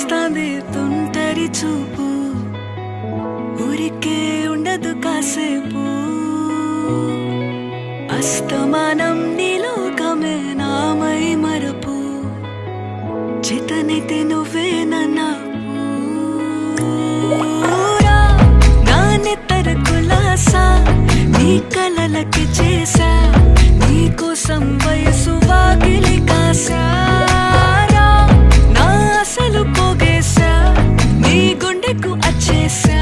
వస్తాంది తుంటరి చూపు, ఊరికే ఉండదు కాసేపు. అస్తమానం నీలోకమే నామై మరపు, చేతనైతే నువ్వే నాకు. నా నెత్తర కులాసా నీ కలలకి చేసా, నీ కోసం వయసు వాకిలి కాసా. నా అసలు పోగేశా, నీ గుండెకు అచ్చేసా.